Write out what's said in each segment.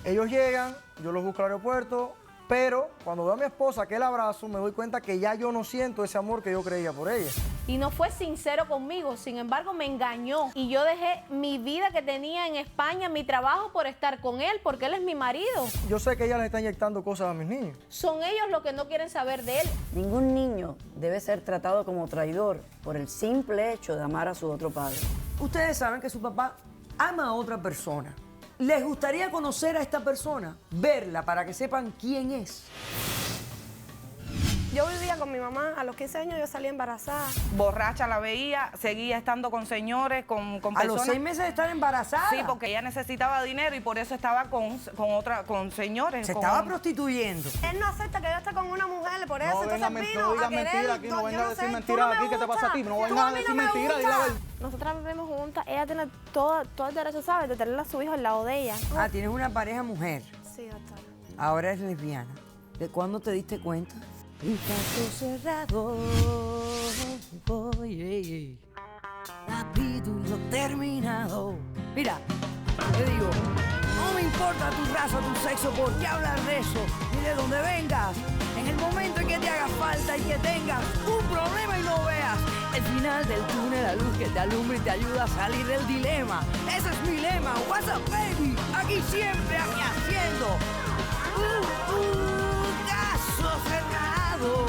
Ellos llegan, yo los busco al aeropuerto, pero cuando veo a mi esposa que la abrazo, me doy cuenta que ya yo no siento ese amor que yo creía por ella. Y no fue sincero conmigo, sin embargo me engañó. Y yo dejé mi vida que tenía en España, mi trabajo, por estar con él, porque él es mi marido. Yo sé que ella le está inyectando cosas a mis niños. Son ellos los que no quieren saber de él. Ningún niño debe ser tratado como traidor por el simple hecho de amar a su otro padre. Ustedes saben que su papá ama a otra persona. ¿Les gustaría conocer a esta persona? Verla para que sepan quién es. Yo vivía con mi mamá, a los 15 años yo salí embarazada. Borracha la veía, seguía estando con señores, con personas. ¿A los 6 meses de estar embarazada? Sí, porque ella necesitaba dinero y por eso estaba con señores. Se estaba prostituyendo. Él no acepta que yo esté con una mujer, por eso No entonces venga, vino no digas a querer. mentira aquí, no yo venga a decir sé, mentiras tú no aquí, me ¿qué te pasa a ti? gustas. No Tú vengas a mí decir me mentiras, di la gustas. verdad. Nosotras vivimos juntas, ella tiene todo el derecho, ¿sabes?, de tener a su hijo al lado de ella. Ah, tienes una pareja mujer. Sí, doctora. Ahora es lesbiana. ¿De cuándo te diste cuenta? Un caso cerrado. Oye, capítulo terminado. Mira, te digo, no me importa tu raza, tu sexo, por qué hablar de eso, ni de dónde vengas. En el momento en que te haga falta y que tengas un problema y no veas el final del túnel, la luz que te alumbra y te ayuda a salir del dilema. Ese es mi lema. What's up, baby? Aquí siempre, aquí haciendo. Caso cerrado.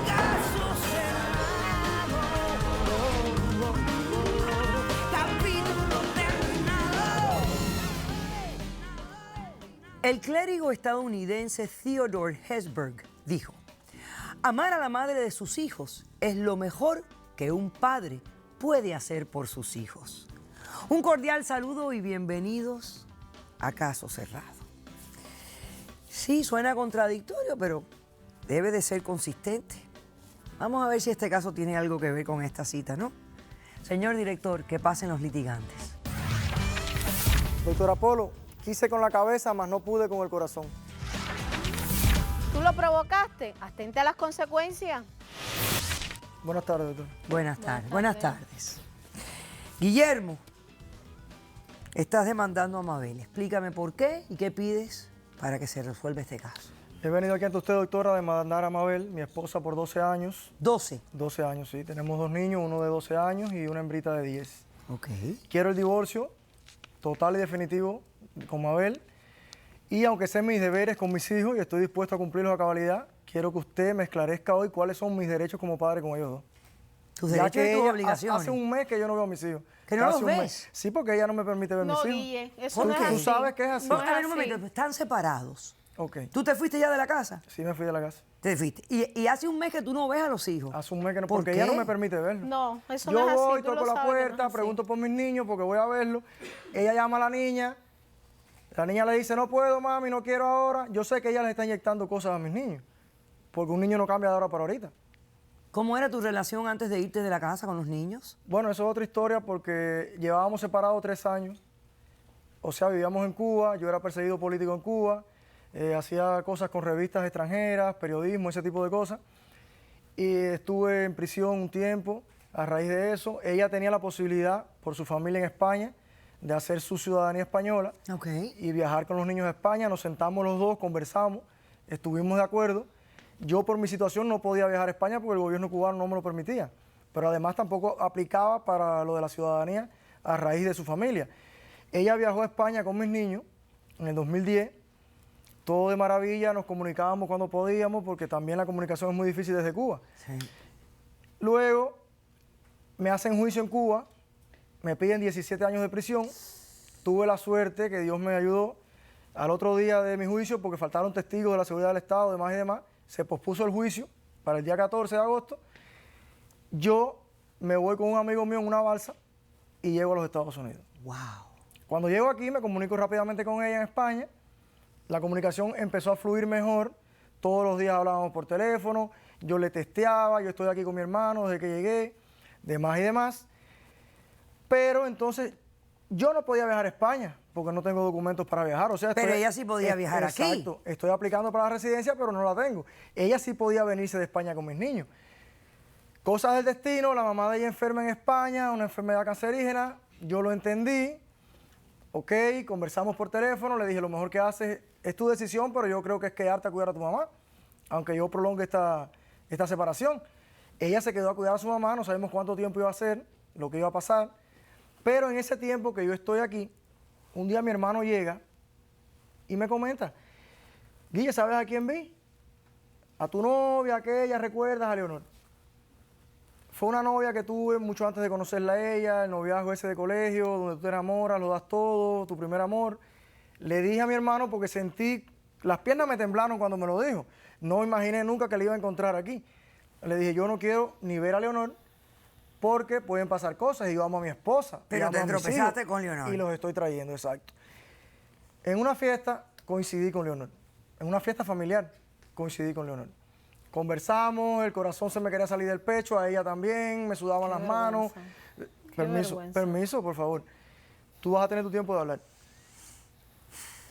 Caso cerrado. Capítulo terminado. El clérigo estadounidense Theodore Hesburgh dijo: amar a la madre de sus hijos es lo mejor que un padre puede hacer por sus hijos. Un cordial saludo y bienvenidos a Caso Cerrado. Sí, suena contradictorio, pero debe de ser consistente. Vamos a ver si este caso tiene algo que ver con esta cita, ¿no? Señor director, que pasen los litigantes. Doctor Apolo, quise con la cabeza, mas no pude con el corazón. Tú lo provocaste, atente a las consecuencias. Buenas tardes, doctor. Buenas tardes. Buenas tardes. Guillermo, estás demandando a Mabel. Explícame por qué y qué pides para que se resuelva este caso. He venido aquí ante usted, doctora, a demandar a Mabel, mi esposa, por 12 años. 12. 12 años, sí. Tenemos 2 niños, uno de 12 años y una hembrita de 10. Ok. Quiero el divorcio total y definitivo con Mabel. Y aunque sé mis deberes con mis hijos y estoy dispuesto a cumplirlos a cabalidad, quiero que usted me esclarezca hoy cuáles son mis derechos como padre con ellos dos. Tus Ya derechos que y tus ella obligaciones. hace un mes que yo no veo a mis hijos. ¿Que no Hace los un ves? mes. Sí, porque ella no me permite ver No, mis hijos. Guille, eso ¿Por no es qué? así. Tú sabes que es así. No, No es a ver, un así. momento, están separados. Ok, ¿Tú te fuiste ya de la casa? sí me fui de la casa. Te fuiste. Y hace un mes que tú no ves a los hijos. Hace un mes que no, ¿Por porque qué? ella no me permite verlo. No, eso Yo no es así. voy, tú lo toco la sabes que no es puerta, así. pregunto por mis niños porque voy a verlo. Ella llama a la niña le dice, no puedo, mami, no quiero ahora. Yo sé que ella le está inyectando cosas a mis niños, porque un niño no cambia de ahora para ahorita. ¿Cómo era tu relación antes de irte de la casa con los niños? Bueno, eso es otra historia porque llevábamos separados 3 años. O sea, vivíamos en Cuba, yo era perseguido político en Cuba, hacía cosas con revistas extranjeras, periodismo, ese tipo de cosas. Y estuve en prisión un tiempo a raíz de eso. Ella tenía la posibilidad, por su familia en España, de hacer su ciudadanía española Ok. y viajar con los niños a España. Nos sentamos los dos, conversamos, estuvimos de acuerdo. Yo por mi situación no podía viajar a España porque el gobierno cubano no me lo permitía, pero además tampoco aplicaba para lo de la ciudadanía a raíz de su familia. Ella viajó a España con mis niños en el 2010, todo de maravilla, nos comunicábamos cuando podíamos porque también la comunicación es muy difícil desde Cuba. Sí. Luego me hacen juicio en Cuba, me piden 17 años de prisión, tuve la suerte que Dios me ayudó. Al otro día de mi juicio, porque faltaron testigos de la seguridad del Estado, demás y demás, se pospuso el juicio para el día 14 de agosto. Yo me voy con un amigo mío en una balsa y llego a los Estados Unidos. Wow. Cuando llego aquí me comunico rápidamente con ella en España. La comunicación empezó a fluir mejor. Todos los días hablábamos por teléfono. Yo le testeaba, yo estoy aquí con mi hermano desde que llegué, demás y demás. Pero entonces yo no podía viajar a España porque no tengo documentos para viajar. O sea, Pero ella sí podía viajar aquí. Exacto. Estoy aplicando para la residencia, pero no la tengo. Ella sí podía venirse de España con mis niños. Cosas del destino, la mamá de ella enferma en España, una enfermedad cancerígena. Yo lo entendí. Ok, conversamos por teléfono, le dije, lo mejor que haces es tu decisión, pero yo creo que es quedarte a cuidar a tu mamá, aunque yo prolongue esta separación. Ella se quedó a cuidar a su mamá, no sabemos cuánto tiempo iba a ser, lo que iba a pasar, pero en ese tiempo que yo estoy aquí, un día mi hermano llega y me comenta, Guille, ¿sabes a quién vi? A tu novia, aquella, ¿recuerdas a Leonor? Fue una novia que tuve mucho antes de conocerla a ella, el noviazgo ese de colegio, donde tú te enamoras, lo das todo, tu primer amor. Le dije a mi hermano porque sentí, las piernas me temblaron cuando me lo dijo. No imaginé nunca que le iba a encontrar aquí. Le dije, yo no quiero ni ver a Leonor porque pueden pasar cosas y yo amo a mi esposa. Pero amo te a mis tropezaste hijos, con Leonor. Y los estoy trayendo, exacto. En una fiesta coincidí con Leonor. En una fiesta familiar coincidí con Leonor. Conversamos, el corazón se me quería salir del pecho, a ella también, me sudaban las manos. Permiso, por favor. Tú vas a tener tu tiempo de hablar.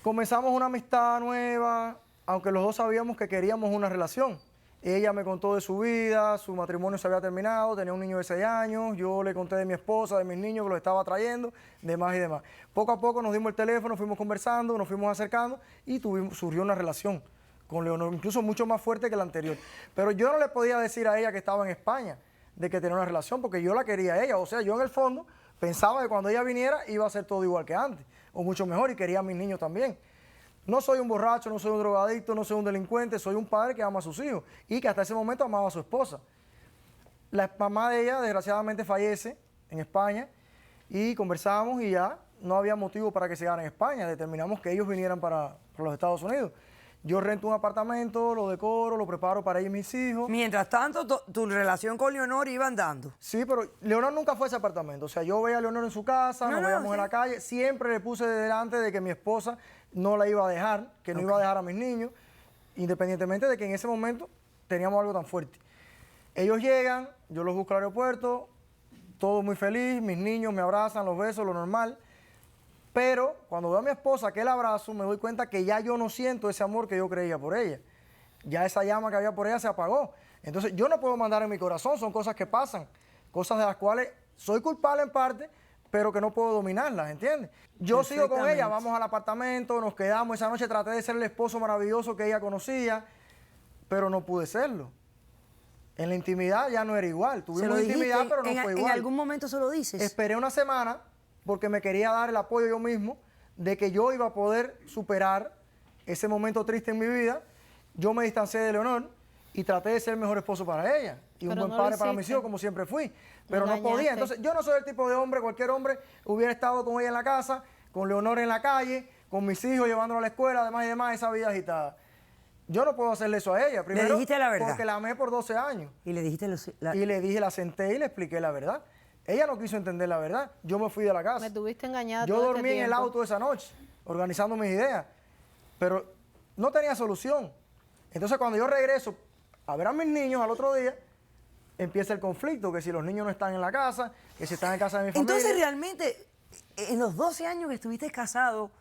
Comenzamos una amistad nueva, aunque los dos sabíamos que queríamos una relación. Ella me contó de su vida, su matrimonio se había terminado, tenía un niño de 6 años, yo le conté de mi esposa, de mis niños que los estaba trayendo, demás y demás. Poco a poco nos dimos el teléfono, fuimos conversando, nos fuimos acercando y surgió una relación con Leonor, incluso mucho más fuerte que la anterior. Pero yo no le podía decir a ella que estaba en España, de que tenía una relación, porque yo la quería a ella. O sea, yo en el fondo pensaba que cuando ella viniera iba a ser todo igual que antes, o mucho mejor, y quería a mis niños también. No soy un borracho, no soy un drogadicto, no soy un delincuente, soy un padre que ama a sus hijos y que hasta ese momento amaba a su esposa. La mamá de ella desgraciadamente fallece en España y conversamos y ya no había motivo para que se quedaran en España. Determinamos que ellos vinieran para los Estados Unidos. Yo rento un apartamento, lo decoro, lo preparo para ella y mis hijos. Mientras tanto, tu relación con Leonor iba andando. Sí, pero Leonor nunca fue a ese apartamento. O sea, yo veía a Leonor en su casa, nos veíamos en la calle. Siempre le puse delante de que mi esposa no la iba a dejar, que no iba a dejar a mis niños, independientemente de que en ese momento teníamos algo tan fuerte. Ellos llegan, yo los busco al aeropuerto, todo muy feliz, mis niños me abrazan, los besos, lo normal. Pero cuando veo a mi esposa, aquel abrazo, me doy cuenta que ya yo no siento ese amor que yo creía por ella. Ya esa llama que había por ella se apagó. Entonces yo no puedo mandar en mi corazón, son cosas que pasan, cosas de las cuales soy culpable en parte, pero que no puedo dominarlas, ¿entiendes? Yo sigo con ella, vamos al apartamento, nos quedamos, esa noche traté de ser el esposo maravilloso que ella conocía, pero no pude serlo. En la intimidad ya no era igual, tuvimos intimidad, pero no fue igual. ¿En algún momento se lo dices? Esperé una semana porque me quería dar el apoyo yo mismo de que yo iba a poder superar ese momento triste en mi vida. Yo me distancié de Leonor y traté de ser el mejor esposo para ella y un buen padre para mis hijos, como siempre fui. Pero no podía. Entonces, yo no soy el tipo de hombre, cualquier hombre hubiera estado con ella en la casa, con Leonor en la calle, con mis hijos llevándolo a la escuela, además y demás, esa vida agitada. Yo no puedo hacerle eso a ella. Primero, ¿le dijiste la verdad? Porque la amé por 12 años. Y le dijiste Y le dije, la senté y le expliqué la verdad. Ella no quiso entender la verdad. Yo me fui de la casa. Me tuviste engañada Yo todo dormí este en el tiempo. auto esa noche, organizando mis ideas, pero no tenía solución. Entonces, cuando yo regreso a ver a mis niños al otro día, empieza el conflicto, que si los niños no están en la casa, que si están en casa de mi familia. Entonces, realmente, en los 12 años que estuviste casado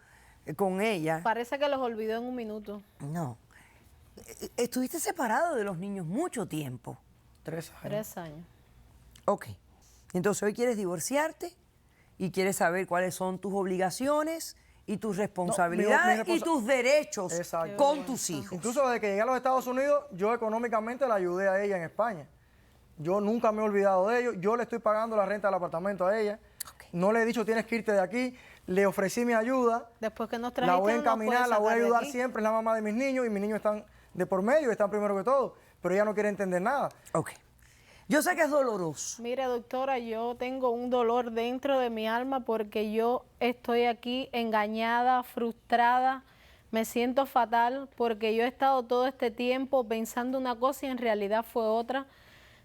con ella... Parece que los olvidó en un minuto. No. Estuviste separado de los niños mucho tiempo. 3 años. 3 años. Ok. Entonces, hoy quieres divorciarte y quieres saber cuáles son tus obligaciones y tus responsabilidades y tus derechos Exacto. con tus hijos. Incluso desde que llegué a los Estados Unidos, yo económicamente la ayudé a ella en España. Yo nunca me he olvidado de ello. Yo le estoy pagando la renta del apartamento a ella. No le he dicho tienes que irte de aquí. Le ofrecí mi ayuda. Después que nos La trajiste, voy a no nos encaminar, puedes la voy a sacar de ayudar aquí. siempre. Es la mamá de mis niños y mis niños están de por medio, están primero que todo. Pero ella no quiere entender nada. Ok. Yo sé que es doloroso. Mire, doctora, yo tengo un dolor dentro de mi alma porque yo estoy aquí engañada, frustrada, me siento fatal porque yo he estado todo este tiempo pensando una cosa y en realidad fue otra.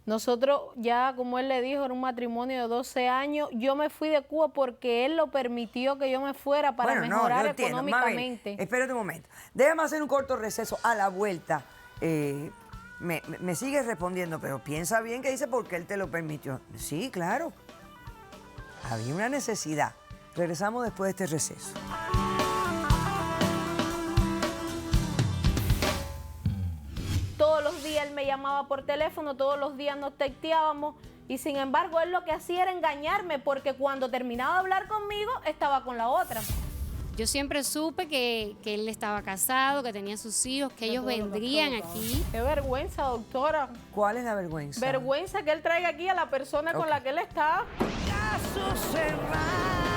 Nosotros ya, como él le dijo, era un matrimonio de 12 años. Yo me fui de Cuba porque él lo permitió que yo me fuera para mejorar yo entiendo. económicamente. Mabel, espérate un momento. Déjame hacer un corto receso. A la vuelta, me sigues respondiendo, pero piensa bien que dice porque él te lo permitió. Sí, claro. Había una necesidad. Regresamos después de este receso. Todos los días él me llamaba por teléfono, todos los días nos texteábamos y sin embargo él lo que hacía era engañarme porque cuando terminaba de hablar conmigo estaba con la otra. Yo siempre supe que él estaba casado, que tenía sus hijos, que ellos vendrían aquí. Qué vergüenza, doctora. ¿Cuál es la vergüenza? Vergüenza que él traiga aquí a la persona con la que él está. Caso cerrado.